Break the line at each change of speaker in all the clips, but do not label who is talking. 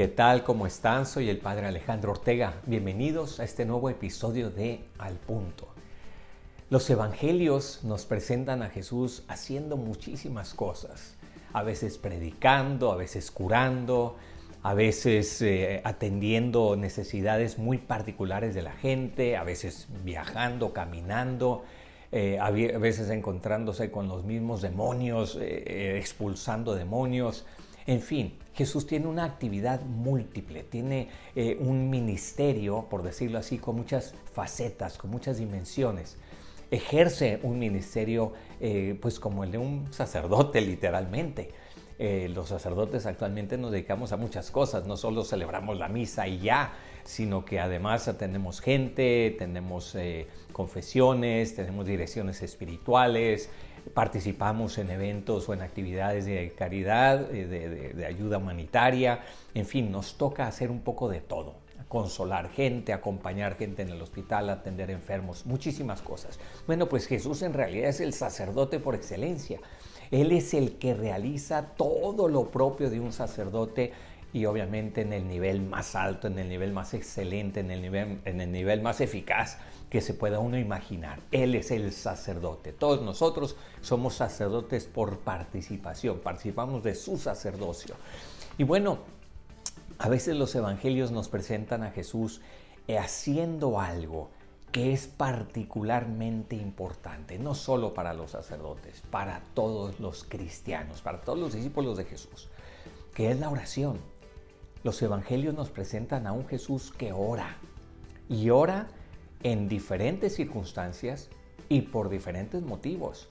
¿Qué tal? ¿Cómo están? Soy el Padre Alejandro Ortega. Bienvenidos a este nuevo episodio de Al Punto. Los evangelios nos presentan a Jesús haciendo muchísimas cosas. A veces predicando, a veces curando, a veces atendiendo necesidades muy particulares de la gente, a veces viajando, caminando, a veces encontrándose con los mismos demonios, expulsando demonios. En fin, Jesús tiene una actividad múltiple, tiene un ministerio, por decirlo así, con muchas facetas, con muchas dimensiones. Ejerce un ministerio pues como el de un sacerdote, literalmente. Los sacerdotes actualmente nos dedicamos a muchas cosas, no solo celebramos la misa y ya, sino que además atendemos gente, tenemos confesiones, tenemos direcciones espirituales, participamos en eventos o en actividades de caridad, de ayuda humanitaria, en fin, nos toca hacer un poco de todo. Consolar gente, acompañar gente en el hospital, atender enfermos, muchísimas cosas. Bueno, pues Jesús en realidad es el sacerdote por excelencia. Él es el que realiza todo lo propio de un sacerdote y obviamente en el nivel más alto, en el nivel más excelente, en el nivel más eficaz que se pueda uno imaginar. Él es el sacerdote. Todos nosotros somos sacerdotes por participación, participamos de su sacerdocio. Y bueno, a veces los evangelios nos presentan a Jesús haciendo algo que es particularmente importante, no solo para los sacerdotes, para todos los cristianos, para todos los discípulos de Jesús, que es la oración. Los evangelios nos presentan a un Jesús que ora, y ora en diferentes circunstancias y por diferentes motivos.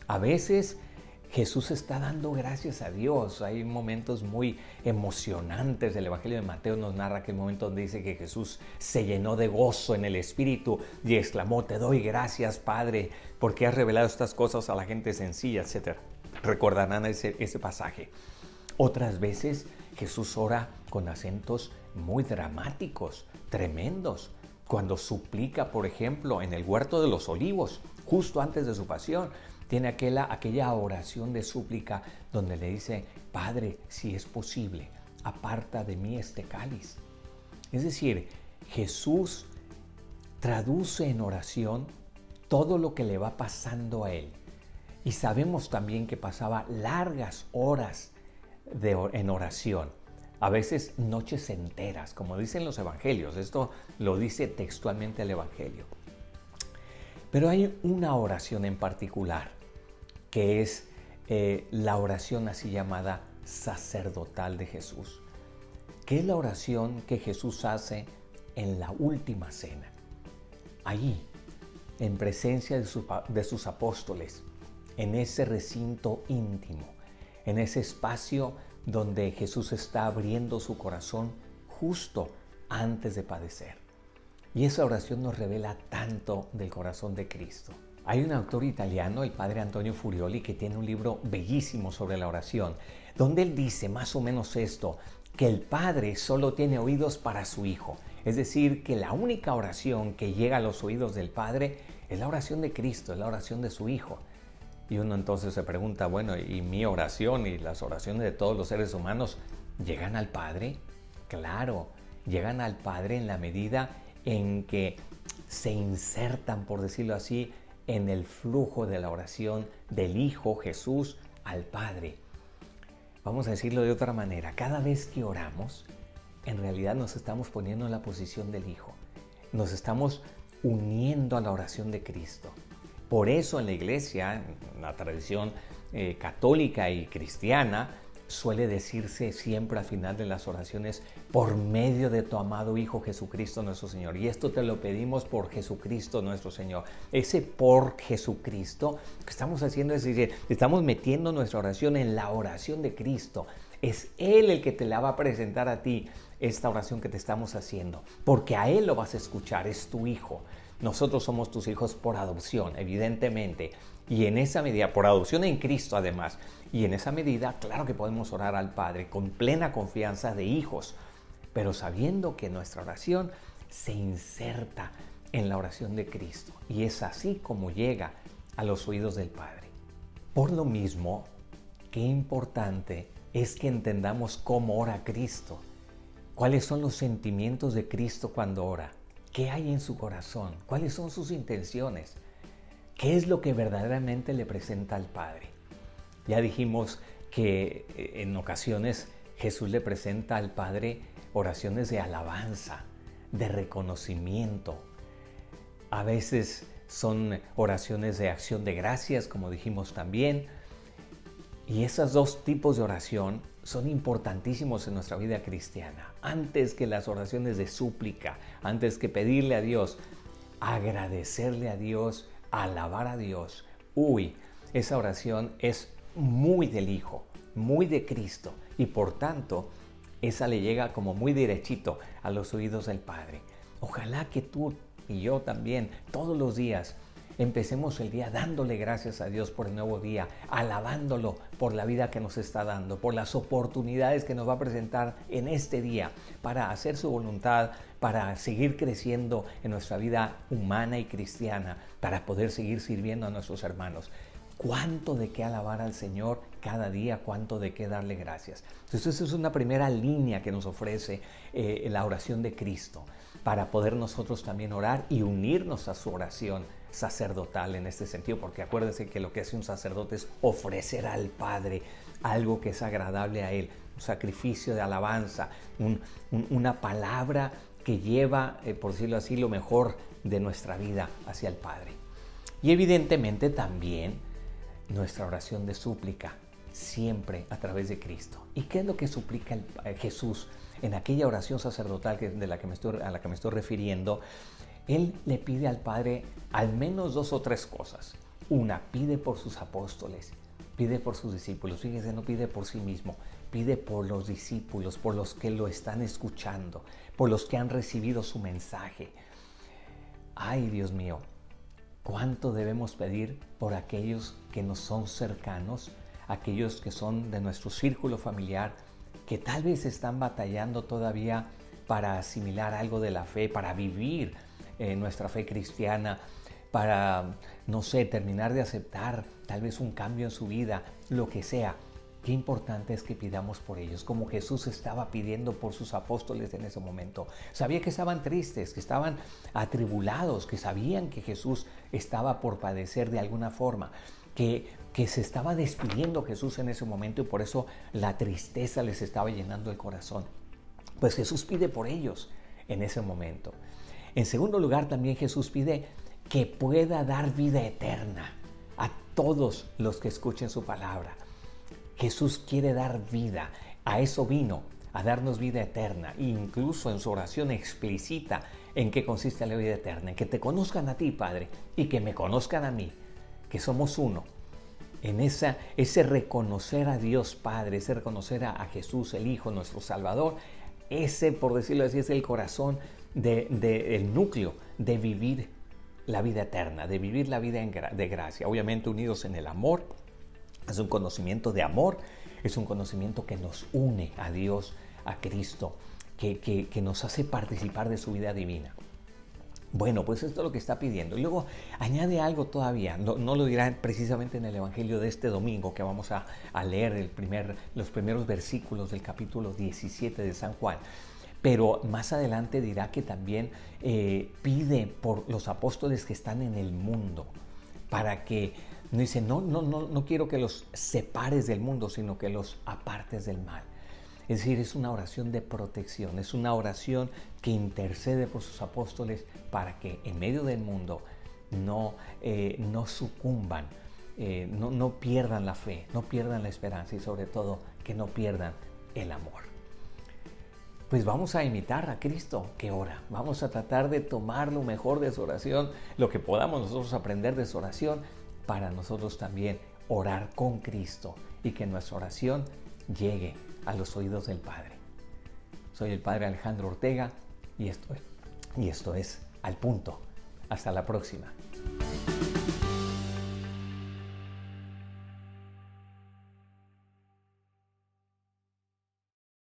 A veces Jesús está dando gracias a Dios. Hay momentos muy emocionantes. El Evangelio de Mateo nos narra aquel momento donde dice que Jesús se llenó de gozo en el Espíritu y exclamó: te doy gracias, Padre, porque has revelado estas cosas a la gente sencilla, etc. Recordarán ese pasaje. Otras veces Jesús ora con acentos muy dramáticos, tremendos. Cuando suplica, por ejemplo, en el huerto de los olivos, justo antes de su pasión, tiene aquella oración de súplica donde le dice: Padre, si es posible, aparta de mí este cáliz. Es decir, Jesús traduce en oración todo lo que le va pasando a él. Y sabemos también que pasaba largas horas en oración, a veces noches enteras, como dicen los evangelios. Esto lo dice textualmente el evangelio. Pero hay una oración en particular, que es la oración así llamada sacerdotal de Jesús, que es la oración que Jesús hace en la última cena. Allí, en presencia de sus apóstoles, en ese recinto íntimo, en ese espacio donde Jesús está abriendo su corazón justo antes de padecer. Y esa oración nos revela tanto del corazón de Cristo. Hay un autor italiano, el padre Antonio Furioli, que tiene un libro bellísimo sobre la oración, donde él dice más o menos esto: que el Padre solo tiene oídos para su Hijo. Es decir, que la única oración que llega a los oídos del Padre es la oración de Cristo, es la oración de su Hijo. Y uno entonces se pregunta, bueno, ¿y mi oración y las oraciones de todos los seres humanos llegan al Padre? Claro, llegan al Padre en la medida en que se insertan, por decirlo así, en el flujo de la oración del Hijo Jesús al Padre. Vamos a decirlo de otra manera: cada vez que oramos, en realidad nos estamos poniendo en la posición del Hijo. Nos estamos uniendo a la oración de Cristo. Por eso en la iglesia, en la tradición católica y cristiana, suele decirse siempre al final de las oraciones: por medio de tu amado Hijo Jesucristo nuestro Señor. Y esto te lo pedimos por Jesucristo nuestro Señor. Ese por Jesucristo que estamos haciendo es decir, estamos metiendo nuestra oración en la oración de Cristo. Es Él el que te la va a presentar a ti, esta oración que te estamos haciendo, porque a Él lo vas a escuchar, es tu Hijo. Nosotros somos tus hijos por adopción, evidentemente, y en esa medida, por adopción en Cristo además, y en esa medida, claro que podemos orar al Padre con plena confianza de hijos, pero sabiendo que nuestra oración se inserta en la oración de Cristo, y es así como llega a los oídos del Padre. Por lo mismo, qué importante es que entendamos cómo ora Cristo. ¿Cuáles son los sentimientos de Cristo cuando ora? ¿Qué hay en su corazón? ¿Cuáles son sus intenciones? ¿Qué es lo que verdaderamente le presenta al Padre? Ya dijimos que en ocasiones Jesús le presenta al Padre oraciones de alabanza, de reconocimiento. A veces son oraciones de acción de gracias, como dijimos también. Y esos dos tipos de oración son importantísimos en nuestra vida cristiana. Antes que las oraciones de súplica, antes que pedirle a Dios, agradecerle a Dios, alabar a Dios. Esa oración es muy del Hijo, muy de Cristo, y por tanto, esa le llega como muy derechito a los oídos del Padre. Ojalá que tú y yo también, todos los días, empecemos el día dándole gracias a Dios por el nuevo día, alabándolo por la vida que nos está dando, por las oportunidades que nos va a presentar en este día para hacer su voluntad, para seguir creciendo en nuestra vida humana y cristiana, para poder seguir sirviendo a nuestros hermanos. Cuánto de qué alabar al Señor cada día, cuánto de qué darle gracias. Entonces esa es una primera línea que nos ofrece la oración de Cristo, para poder nosotros también orar y unirnos a su oración sacerdotal en este sentido, porque acuérdense que lo que hace un sacerdote es ofrecer al Padre algo que es agradable a Él, un sacrificio de alabanza, una palabra que lleva, por decirlo así, lo mejor de nuestra vida hacia el Padre. Y evidentemente también nuestra oración de súplica, siempre a través de Cristo. ¿Y qué es lo que suplica Jesús en aquella oración sacerdotal a la que me estoy refiriendo? Él le pide al Padre al menos 2 o 3 cosas. Una, pide por sus apóstoles, pide por sus discípulos. Fíjese, no pide por sí mismo, pide por los discípulos, por los que lo están escuchando, por los que han recibido su mensaje. Ay, Dios mío, ¿cuánto debemos pedir por aquellos que nos son cercanos, aquellos que son de nuestro círculo familiar, que tal vez están batallando todavía para asimilar algo de la fe, para vivir nuestra fe cristiana, para, no sé, terminar de aceptar tal vez un cambio en su vida, lo que sea? Qué importante es que pidamos por ellos, como Jesús estaba pidiendo por sus apóstoles en ese momento. Sabía que estaban tristes, que estaban atribulados, que sabían que Jesús estaba por padecer de alguna forma, que se estaba despidiendo Jesús en ese momento, y por eso la tristeza les estaba llenando el corazón. Pues Jesús pide por ellos en ese momento. En segundo lugar, también Jesús pide que pueda dar vida eterna a todos los que escuchen su palabra. Jesús quiere dar vida, a eso vino, a darnos vida eterna. E incluso en su oración explicita en qué consiste la vida eterna, en que te conozcan a ti, Padre, y que me conozcan a mí, que somos uno. En ese reconocer a Dios Padre, ese reconocer a Jesús el Hijo, nuestro Salvador, ese, por decirlo así, es el corazón el núcleo de vivir la vida eterna, de vivir la vida de gracia, obviamente unidos en el amor. Es un conocimiento de amor, es un conocimiento que nos une a Dios, a Cristo, que nos hace participar de su vida divina. Bueno, pues esto es lo que está pidiendo. Y luego añade algo todavía, no lo dirá precisamente en el Evangelio de este domingo, que vamos a leer los primeros versículos del capítulo 17 de San Juan. Pero más adelante dirá que también pide por los apóstoles que están en el mundo, para que, dice, no quiero que los separes del mundo, sino que los apartes del mal. Es decir, es una oración de protección, es una oración que intercede por sus apóstoles para que en medio del mundo no sucumban, no pierdan la fe, no pierdan la esperanza, y sobre todo que no pierdan el amor. Pues vamos a imitar a Cristo que ora. Vamos a tratar de tomar lo mejor de su oración, lo que podamos nosotros aprender de su oración, para nosotros también orar con Cristo, y que nuestra oración llegue a los oídos del Padre. Soy el Padre Alejandro Ortega, y esto es Al Punto. Hasta la próxima.